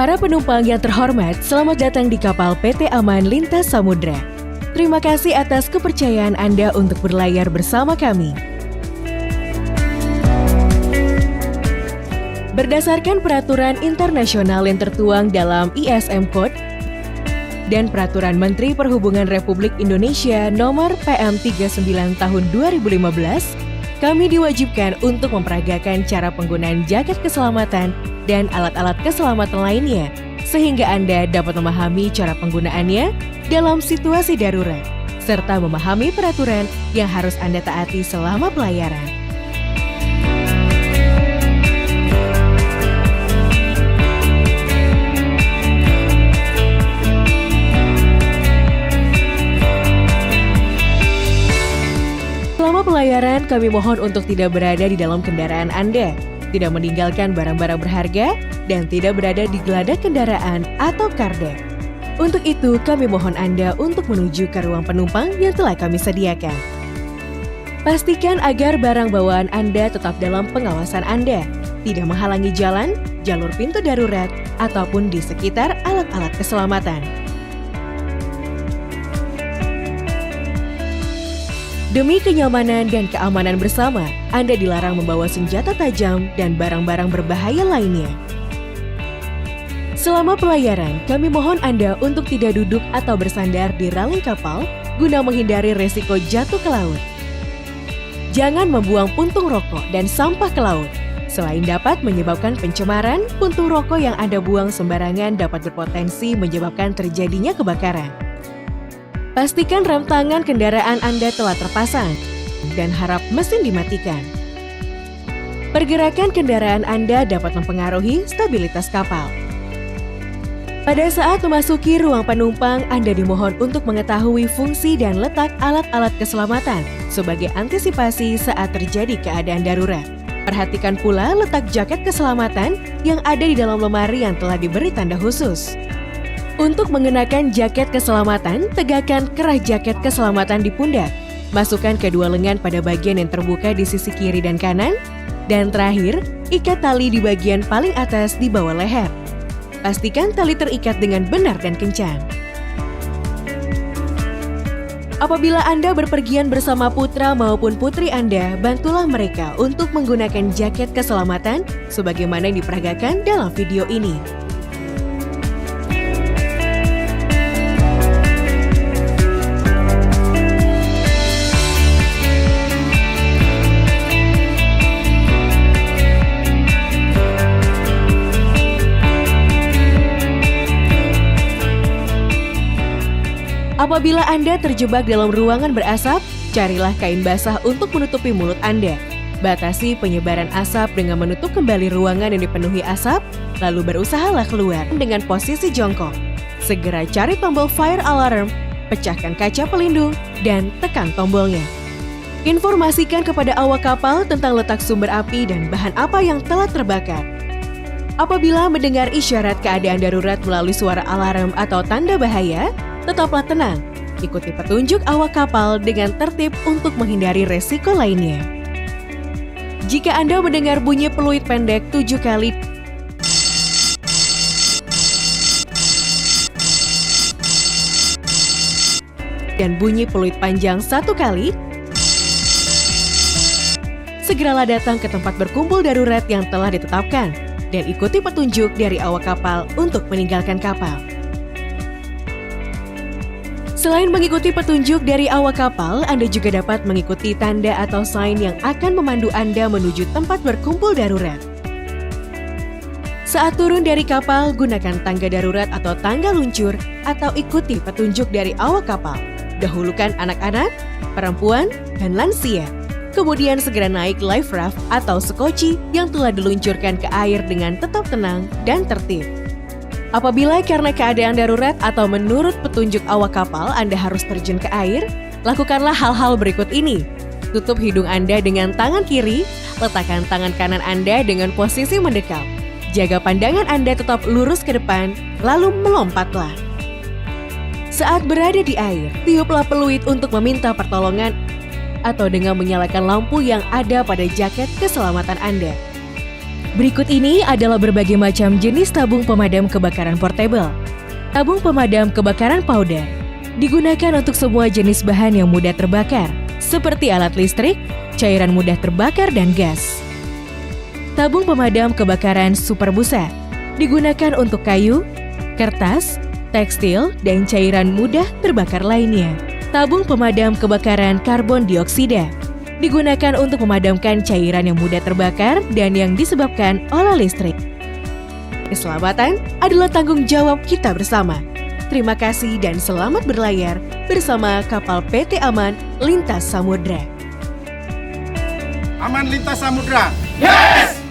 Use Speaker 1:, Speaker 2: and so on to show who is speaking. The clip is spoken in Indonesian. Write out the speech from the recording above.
Speaker 1: Para penumpang yang terhormat, selamat datang di kapal PT Aman Lintas Samudra. Terima kasih atas kepercayaan Anda untuk berlayar bersama kami. Berdasarkan peraturan internasional yang tertuang dalam ISM Code dan Peraturan Menteri Perhubungan Republik Indonesia Nomor PM 39 Tahun 2015, kami diwajibkan untuk memperagakan cara penggunaan jaket keselamatan dan alat-alat keselamatan lainnya, sehingga Anda dapat memahami cara penggunaannya dalam situasi darurat, serta memahami peraturan yang harus Anda taati selama pelayaran. Selama pelayaran, kami mohon untuk tidak berada di dalam kendaraan Anda, tidak meninggalkan barang-barang berharga, dan tidak berada di geladak kendaraan atau kardek. Untuk itu, kami mohon Anda untuk menuju ke ruang penumpang yang telah kami sediakan. Pastikan agar barang bawaan Anda tetap dalam pengawasan Anda, tidak menghalangi jalan, jalur pintu darurat, ataupun di sekitar alat-alat keselamatan. Demi kenyamanan dan keamanan bersama, Anda dilarang membawa senjata tajam dan barang-barang berbahaya lainnya. Selama pelayaran, kami mohon Anda untuk tidak duduk atau bersandar di railing kapal guna menghindari resiko jatuh ke laut. Jangan membuang puntung rokok dan sampah ke laut. Selain dapat menyebabkan pencemaran, puntung rokok yang Anda buang sembarangan dapat berpotensi menyebabkan terjadinya kebakaran. Pastikan rem tangan kendaraan Anda telah terpasang dan harap mesin dimatikan. Pergerakan kendaraan Anda dapat mempengaruhi stabilitas kapal. Pada saat memasuki ruang penumpang, Anda dimohon untuk mengetahui fungsi dan letak alat-alat keselamatan sebagai antisipasi saat terjadi keadaan darurat. Perhatikan pula letak jaket keselamatan yang ada di dalam lemari yang telah diberi tanda khusus. Untuk mengenakan jaket keselamatan, tegakkan kerah jaket keselamatan di pundak. Masukkan kedua lengan pada bagian yang terbuka di sisi kiri dan kanan. Dan terakhir, ikat tali di bagian paling atas di bawah leher. Pastikan tali terikat dengan benar dan kencang. Apabila Anda berpergian bersama putra maupun putri Anda, bantulah mereka untuk menggunakan jaket keselamatan sebagaimana yang diperagakan dalam video ini. Apabila Anda terjebak dalam ruangan berasap, carilah kain basah untuk menutupi mulut Anda. Batasi penyebaran asap dengan menutup kembali ruangan yang dipenuhi asap, lalu berusahalah keluar dengan posisi jongkok. Segera cari tombol fire alarm, pecahkan kaca pelindung, dan tekan tombolnya. Informasikan kepada awak kapal tentang letak sumber api dan bahan apa yang telah terbakar. Apabila mendengar isyarat keadaan darurat melalui suara alarm atau tanda bahaya, tetaplah tenang, ikuti petunjuk awak kapal dengan tertib untuk menghindari resiko lainnya. Jika Anda mendengar bunyi peluit pendek 7 kali dan bunyi peluit panjang 1 kali, segeralah datang ke tempat berkumpul darurat yang telah ditetapkan dan ikuti petunjuk dari awak kapal untuk meninggalkan kapal. Selain mengikuti petunjuk dari awak kapal, Anda juga dapat mengikuti tanda atau sign yang akan memandu Anda menuju tempat berkumpul darurat. Saat turun dari kapal, gunakan tangga darurat atau tangga luncur atau ikuti petunjuk dari awak kapal. Dahulukan anak-anak, perempuan, dan lansia. Kemudian segera naik life raft atau sekoci yang telah diluncurkan ke air dengan tetap tenang dan tertib. Apabila karena keadaan darurat atau menurut petunjuk awak kapal Anda harus terjun ke air, lakukanlah hal-hal berikut ini. Tutup hidung Anda dengan tangan kiri, letakkan tangan kanan Anda dengan posisi mendekap. Jaga pandangan Anda tetap lurus ke depan, lalu melompatlah. Saat berada di air, tiuplah peluit untuk meminta pertolongan atau dengan menyalakan lampu yang ada pada jaket keselamatan Anda. Berikut ini adalah berbagai macam jenis tabung pemadam kebakaran portable. Tabung pemadam kebakaran powder digunakan untuk semua jenis bahan yang mudah terbakar, seperti alat listrik, cairan mudah terbakar, dan gas. Tabung pemadam kebakaran super busa digunakan untuk kayu, kertas, tekstil, dan cairan mudah terbakar lainnya. Tabung pemadam kebakaran karbon dioksida digunakan untuk memadamkan cairan yang mudah terbakar dan yang disebabkan oleh listrik. Keselamatan adalah tanggung jawab kita bersama. Terima kasih dan selamat berlayar bersama kapal PT Aman Lintas Samudra.
Speaker 2: Aman Lintas Samudra. Yes!